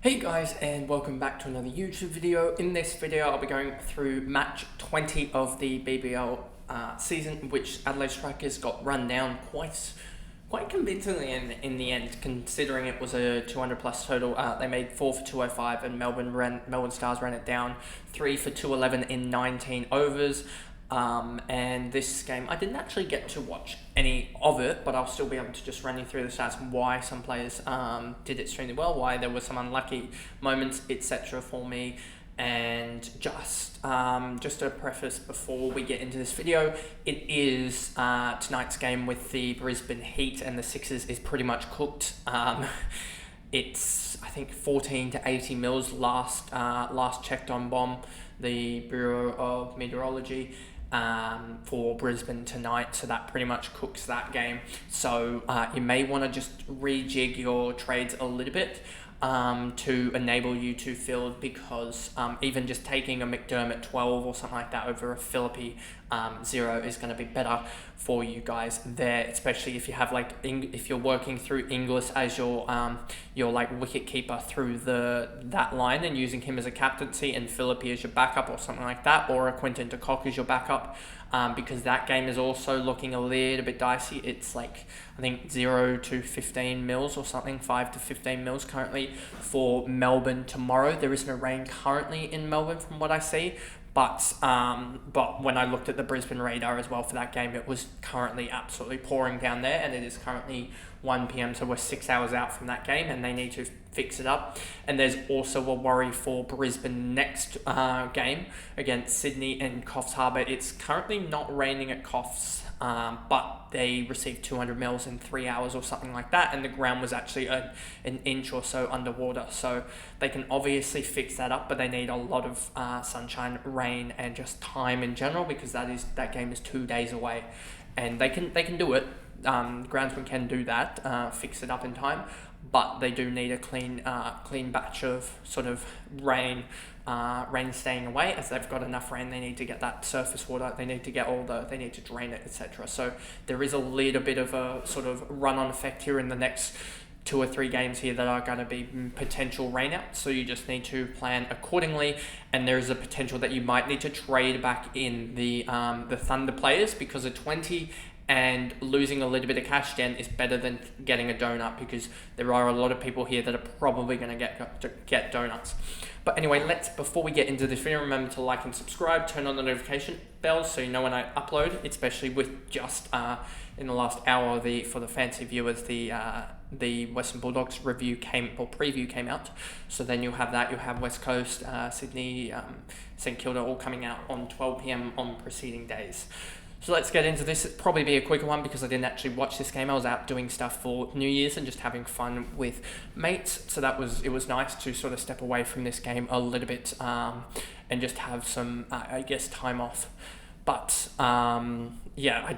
Hey guys, and welcome back to another YouTube video. In this video I'll be going through match 20 of the BBL season, which Adelaide Strikers got run down quite convincingly in the end, considering it was a 200 plus total. They made 4 for 205 and Melbourne Stars ran it down 3 for 211 in 19 overs. And this game, I didn't actually get to watch any of it, but I'll still be able to just run you through the stats and why some players did extremely well, why there were some unlucky moments, etc. for me. And just a preface before we get into this video, it is tonight's game with the Brisbane Heat and the Sixers is pretty much cooked. It's, I think, 14 to 80 mils last checked on BOM, the Bureau of Meteorology, for Brisbane tonight, so that pretty much cooks that game. So you may want to just rejig your trades a little bit to enable you to field, because even just taking a McDermott 12 or something like that over a Philippi 0 is going to be better for you guys there, especially if you have if you're working through Inglis as your wicket keeper through that line and using him as a captaincy and Philippi as your backup or something like that, or a Quinton de Kock as your backup, because that game is also looking a little bit dicey. It's like, I think 0 to 15 mils or something, 5 to 15 mils currently for Melbourne tomorrow. There is no rain currently in Melbourne from what I see, but when I looked at the Brisbane radar as well for that game, it was currently absolutely pouring down there, and it is currently 1 p.m, so we're 6 hours out from that game, and they need to fix it up. And there's also a worry for Brisbane next game against Sydney and Coffs Harbour. It's currently not raining at Coffs, but they received 200 mils in 3 hours or something like that, and the ground was actually an inch or so underwater. So they can obviously fix that up, but they need a lot of sunshine, rain, and just time in general, because that game is 2 days away, and they can do it. Groundsman can do that, fix it up in time, but they do need a clean batch of sort of rain staying away. As they've got enough rain, they need to get that surface water, they need to get they need to drain it, etc. So there is a little bit of a sort of run-on effect here in the next 2 or 3 games here that are going to be potential rainouts, so you just need to plan accordingly. And there is a potential that you might need to trade back in the Thunder players, because a 20 and losing a little bit of cash gen is better than getting a donut, because there are a lot of people here that are probably going to get donuts. But anyway, before we get into this video, remember to like and subscribe, turn on the notification bell so you know when I upload, especially with just in the last hour for the fancy viewers, the Western Bulldogs preview came out. So then you'll have that. You'll have West Coast, Sydney, St Kilda all coming out on 12 p.m. on preceding days. So let's get into this. It'll probably be a quicker one because I didn't actually watch this game. I was out doing stuff for New Year's and just having fun with mates. So it was nice to sort of step away from this game a little bit and just have some, time off. But yeah, I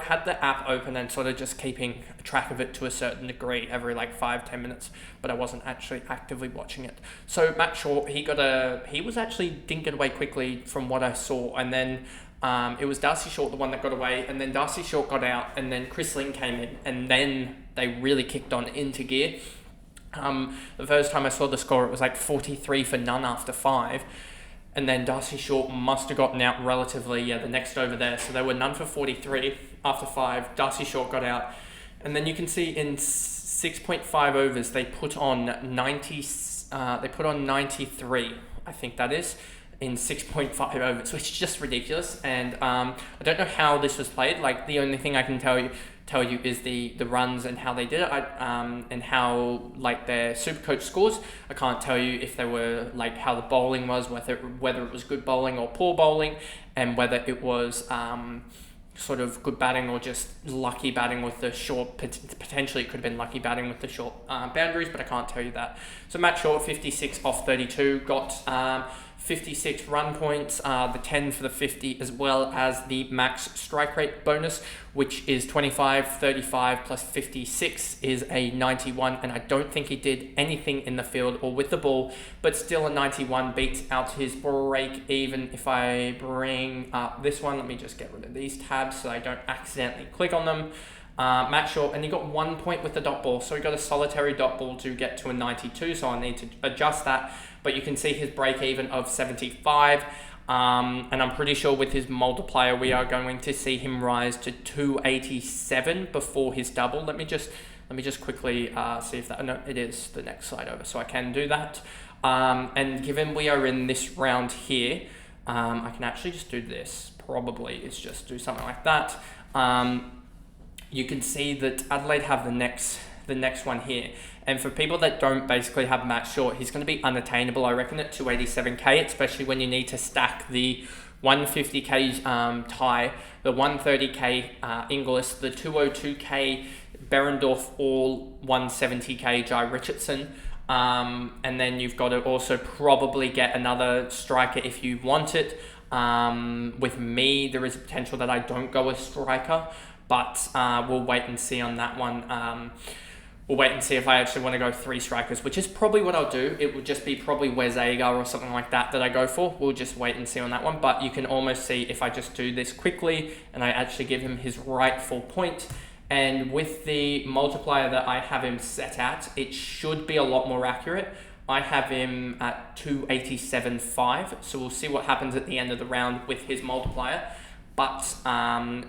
had the app open and sort of just keeping track of it to a certain degree every 5-10 minutes, but I wasn't actually actively watching it. So Matt Shaw, he didn't get away quickly from what I saw, and then it was Darcy Short, the one that got away, and then Darcy Short got out, and then Chris Lynn came in, and then they really kicked on into gear. The first time I saw the score, it was 43 for none after 5. And then Darcy Short must have gotten out relatively, the next over there. So they were none for 43 after 5. Darcy Short got out. And then you can see in 6.5 overs, they put on 93, I think that is, in 6.5 overs, which is just ridiculous. And I don't know how this was played. The only thing I can tell you is the runs and how they did it, and how their SuperCoach scores. I can't tell you if they were how the bowling was, whether it was good bowling or poor bowling, and whether it was sort of good batting or just lucky batting with the short. Potentially it could have been lucky batting with the short boundaries, but I can't tell you that. So Matt Short, 56 off 32, got 56 run points, the 10 for the 50, as well as the max strike rate bonus, which is 25, 35 plus 56 is a 91, and I don't think he did anything in the field or with the ball, but still a 91 beats out his break even. If I bring up this one, let me just get rid of these tabs so I don't accidentally click on them. Matt Short, and he got 1 point with the dot ball. So he got a solitary dot ball to get to a 92. So I need to adjust that. But you can see his break even of 75. And I'm pretty sure with his multiplier, we are going to see him rise to 287 before his double. Let me just quickly see if that, no, it is the next slide over, so I can do that. And given we are in this round here, I can actually just do this, probably, is just do something like that. You can see that Adelaide have the next one here. And for people that don't basically have Matt Short, he's going to be unattainable, I reckon, at 287k, especially when you need to stack the 150k Ty, the 130k Inglis, the 202k Berendorf, all 170k Jai Richardson. And then you've got to also probably get another striker if you want it. With me, there is a potential that I don't go a striker, but we'll wait and see on that one. We'll wait and see if I actually want to go 3 strikers, which is probably what I'll do. It would just be probably Wes Agar or something like that I go for. We'll just wait and see on that one. But you can almost see if I just do this quickly and I actually give him his rightful point. And with the multiplier that I have him set at, it should be a lot more accurate. I have him at 287.5. So we'll see what happens at the end of the round with his multiplier. But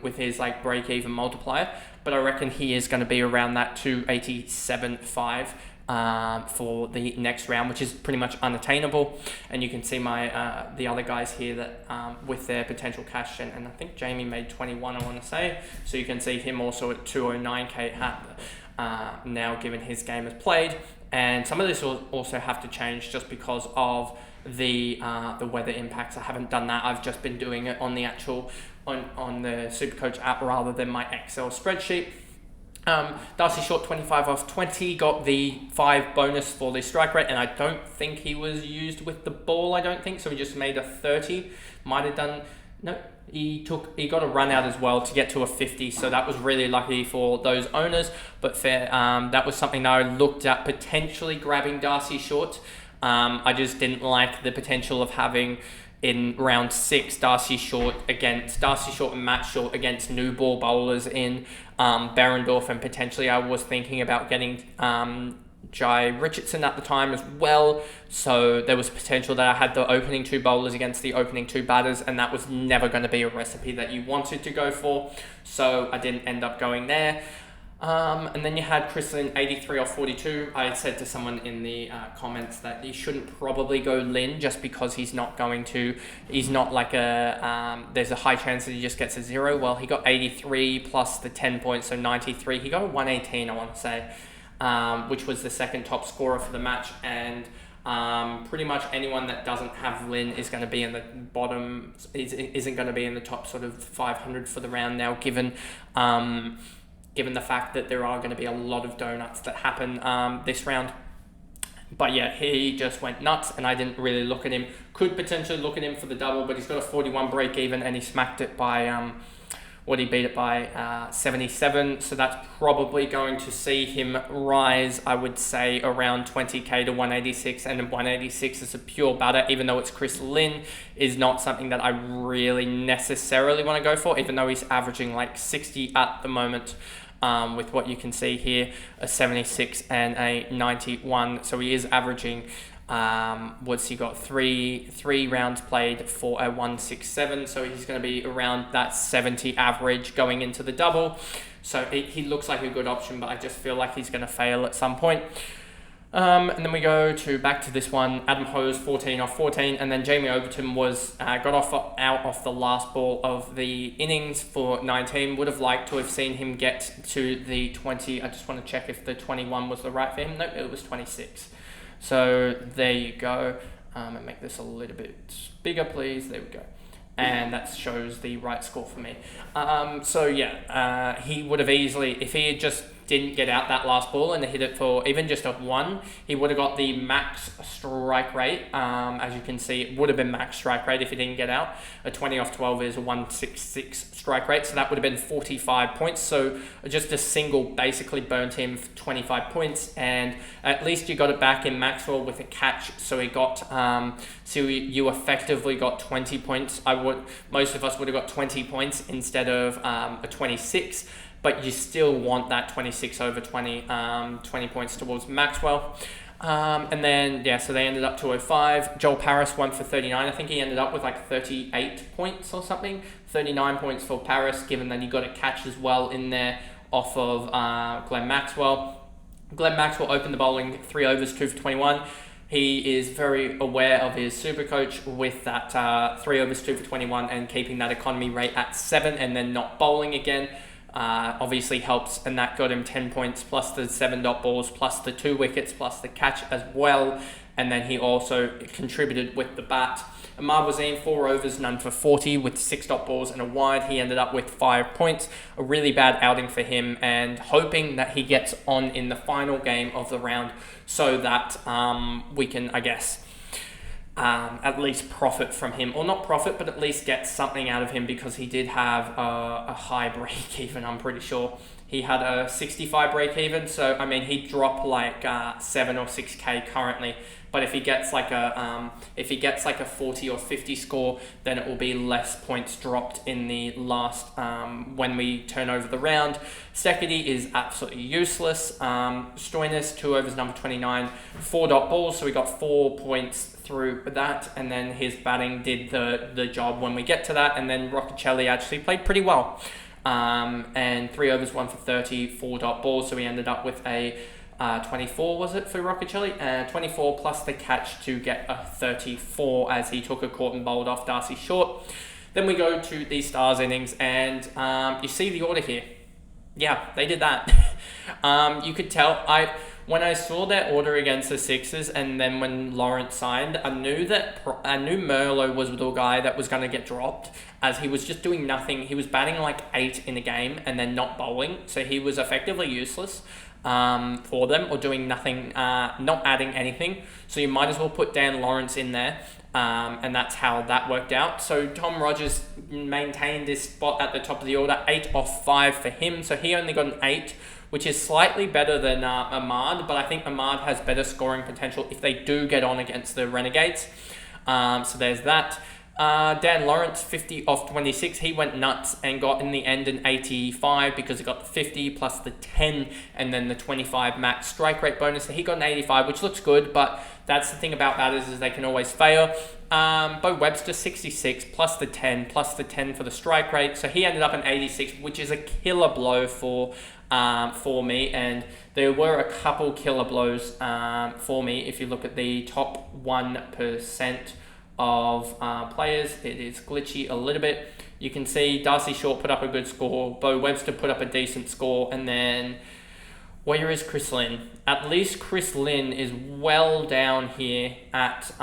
with his like break-even multiplier. But I reckon he is going to be around that 287.5 for the next round, which is pretty much unattainable. And you can see my the other guys here that with their potential cash, and I think Jamie made 21, I want to say. So you can see him also at 209k now, given his game is played. And some of this will also have to change just because of the weather impacts. I haven't done that. I've just been doing it on the actual on the SuperCoach app rather than my Excel spreadsheet. Darcy Short 25 off 20 got the 5 bonus for the strike rate, and I don't think he was used with the ball. I don't think so. He just made a 30. Might have done. No, he got a run out as well to get to a 50. So that was really lucky for those owners. But fair. That was something that I looked at potentially grabbing Darcy Short. I just didn't like the potential of having in round 6 Darcy Short and Matt Short against new ball bowlers in Berendorf, and potentially I was thinking about getting Jai Richardson at the time as well. So there was potential that I had the opening 2 bowlers against the opening 2 batters, and that was never going to be a recipe that you wanted to go for. So I didn't end up going there. And then you had Chris Lynn 83 off 42. I said to someone in the comments that you shouldn't probably go Lynn just because he's not like there's a high chance that he just gets a 0. Well, he got 83 plus the 10 points, so 93. He got a 118, I want to say, which was the second top scorer for the match. And pretty much anyone that doesn't have Lynn is going to be in the bottom, isn't going to be in the top sort of 500 for the round now, given the fact that there are going to be a lot of donuts that happen this round. But yeah, he just went nuts, and I didn't really look at him. Could potentially look at him for the double, but he's got a 41 break even, and he smacked it by, he beat it by 77. So that's probably going to see him rise, I would say, around 20k to 186, and 186 is a pure batter, even though it's Chris Lynn, is not something that I really necessarily want to go for, even though he's averaging like 60 at the moment. With what you can see here, a 76 and a 91. So he is averaging, what's he got? Three rounds played for a 167. So he's going to be around that 70 average going into the double. So he looks like a good option, but I just feel like he's going to fail at some point. And then we go back to this one, Adam Hose 14 off 14, and then Jamie Overton was got out off the last ball of the innings for 19. Would have liked to have seen him get to the 20. I just want to check if the 21 was the right for him. No, it was 26. So there you go. And make this a little bit bigger, please. There we go. And that shows the right score for me. So yeah, he would have easily, if he had just didn't get out that last ball and hit it for even just a 1, he would have got the max strike rate. As you can see, it would have been max strike rate if he didn't get out. A 20 off 12 is a 166 strike rate, so that would have been 45 points. So just a single basically burnt him for 25 points, and at least you got it back in Maxwell with a catch. So he got, so you effectively got 20 points. Most of us would have got 20 points instead of a 26. but you still want that 26 over 20, 20 points towards Maxwell. And then, yeah, so they ended up 205. Joel Paris went for 39. I think he ended up with like 38 points or something. 39 points for Paris, given that he got a catch as well in there off of Glenn Maxwell. Glenn Maxwell opened the bowling 3 overs, 2 for 21. He is very aware of his Supercoach with that 3 overs, 2 for 21 and keeping that economy rate at 7 and then not bowling again. Obviously helps, and that got him 10 points plus the 7 dot balls plus the 2 wickets plus the catch as well. And then he also contributed with the bat. Ahmad Wasim, 4 overs, none for 40 with 6 dot balls and a wide. He ended up with 5 points. A really bad outing for him, and hoping that he gets on in the final game of the round so that we can, I guess, at least profit from him, or not profit, but at least get something out of him, because he did have a high break even. I'm pretty sure he had a 65 break even, so I mean he'd drop like 7 or 6k currently, but if he gets like a 40 or 50 score, then it will be less points dropped in the last when we turn over the round. Sekedi is absolutely useless. Stoinis, 2 overs, number 29, 4 dot balls, so we got 4 points through that, and then his batting did the job when we get to that. And then Roccacelli actually played pretty well, and 3 overs, 1 for 30, 4 dot balls, so we ended up with a 24 was it for Roccacelli? 24 plus the catch to get a 34 as he took a caught and bowled off Darcy Short. Then we go to the Stars innings, and you see the order here. Yeah, they did that. You could tell, when I saw their order against the Sixers, and then when Lawrence signed, I knew Merlo was the guy that was going to get dropped, as he was just doing nothing. He was batting like 8 in a game and then not bowling, so he was effectively useless for them, or doing nothing, not adding anything. So you might as well put Dan Lawrence in there, and that's how that worked out. So Tom Rogers maintained this spot at the top of the order, 8 off 5 for him, so he only got an 8, which is slightly better than Ahmad, but I think Ahmad has better scoring potential if they do get on against the Renegades. So there's that. Dan Lawrence, 50 off 26. He went nuts and got in the end an 85 because he got the 50 plus the 10 and then the 25 max strike rate bonus. So he got an 85, which looks good, but that's the thing about batters, is they can always fail. Bo Webster, 66 plus the 10 for the strike rate. So he ended up in 86, which is a killer blow for me, and there were a couple killer blows for me. If you look at the top 1% of players, it is glitchy a little bit. You can see Darcy Short put up a good score, Bo Webster put up a decent score, and then where is Chris Lynn? At least Chris Lynn is well down here at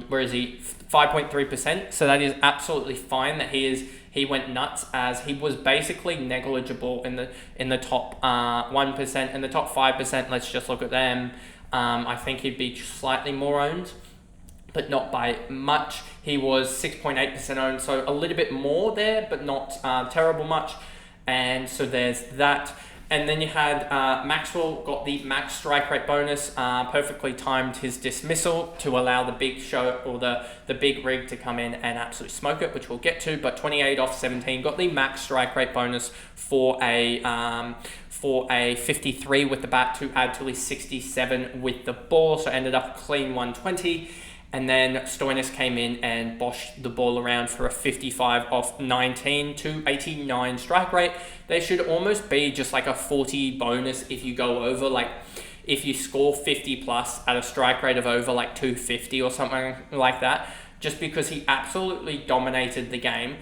where is he? 5.3%. So that is absolutely fine that he went nuts, as he was basically negligible in the top 1%, and the top 5%. Let's just look at them. I think he'd be slightly more owned, but not by much. He was 6.8% owned, so a little bit more there, but not terrible much. And so there's that. And then you had Maxwell got the max strike rate bonus, perfectly timed his dismissal to allow the big show, or the big rig, to come in and absolutely smoke it, which we'll get to. But 28 off 17 got the max strike rate bonus for a 53 with the bat to add to his 67 with the ball, so ended up clean 120. And then Stoinis came in and boshed the ball around for a 55 off 19 to 89 strike rate. There should almost be just like a 40 bonus if you go over, like if you score 50 plus at a strike rate of over like 250 or something like that, just because he absolutely dominated the game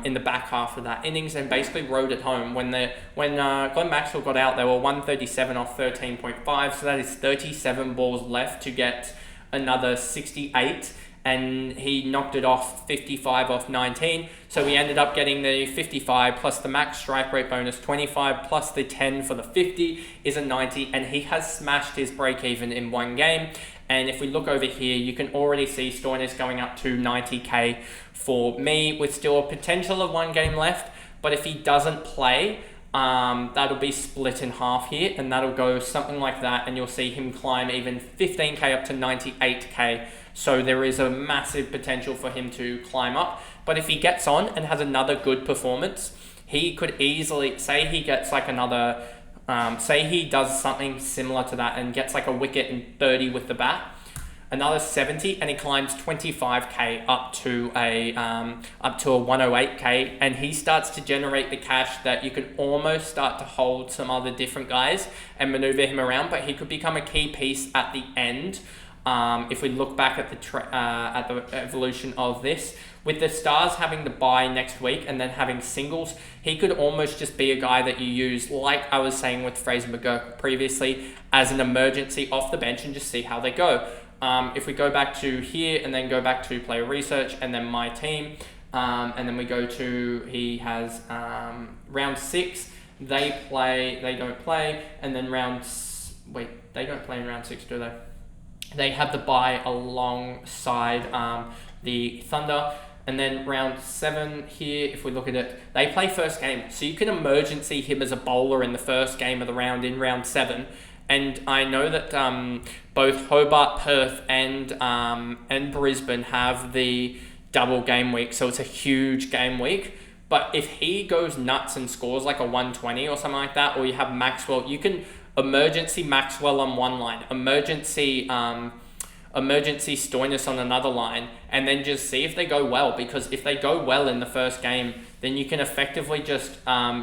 in the back half of that innings and basically rode it home. When Glenn Maxwell got out, they were 137 off 13.5, so that is 37 balls left to get another 68, and he knocked it off 55 off 19. So we ended up getting the 55 plus the max strike rate bonus, 25 plus the 10 for the 50 is a 90, and he has smashed his break even in one game. And if we look over here, you can already see Stoinis going up to 90k for me, with still a potential of 1 game left. But if he doesn't play, that'll be split in half here, and that'll go something like that, and you'll see him climb even 15k up to 98k. So there is a massive potential for him to climb up. But if he gets on and has another good performance, he could easily, say he gets like another, say he does something similar to that and gets like a wicket and 30 with the bat, another 70, and he climbs 25k up to a 108k, and he starts to generate the cash that you can almost start to hold some other different guys and maneuver him around, but he could become a key piece at the end. If we look back at the evolution of this, with the Stars having the bye next week and then having singles, he could almost just be a guy that you use, like I was saying with Fraser McGurk previously, as an emergency off the bench and just see how they go. If we go back to here and then go back to player research and then my team, and then we go to, he has round 6, they don't play, and then they don't play in round 6, do they? They have the bye alongside the Thunder. And then round 7 here, if we look at it, they play first game. So you can emergency him as a bowler in the first game of the round in round 7. And I know that both Hobart, Perth, and Brisbane have the double game week. So it's a huge game week. But if he goes nuts and scores like a 120 or something like that, or you have Maxwell, you can emergency Maxwell on one line, emergency Stoinis on another line, and then just see if they go well. Because if they go well in the first game, then you can effectively just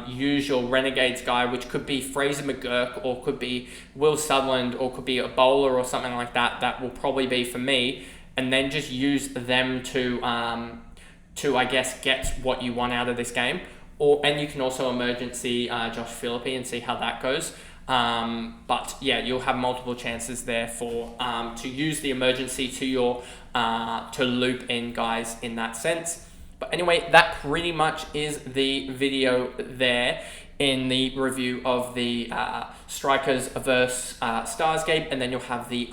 use your Renegades guy, which could be Fraser McGurk, or could be Will Sutherland, or could be a bowler or something like that. That will probably be for me, and then just use them to I guess get what you want out of this game. And you can also emergency Josh Philippe and see how that goes. But yeah, you'll have multiple chances there for to use the emergency to your to loop in guys in that sense. But anyway, that pretty much is the video there in the review of the Strikers versus Stars game, and then you'll have the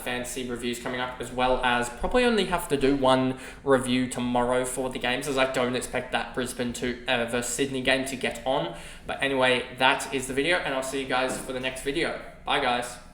fantasy reviews coming up, as well as probably only have to do one review tomorrow for the games, as I don't expect that Brisbane versus Sydney game to get on. But anyway, that is the video, and I'll see you guys for the next video. Bye guys.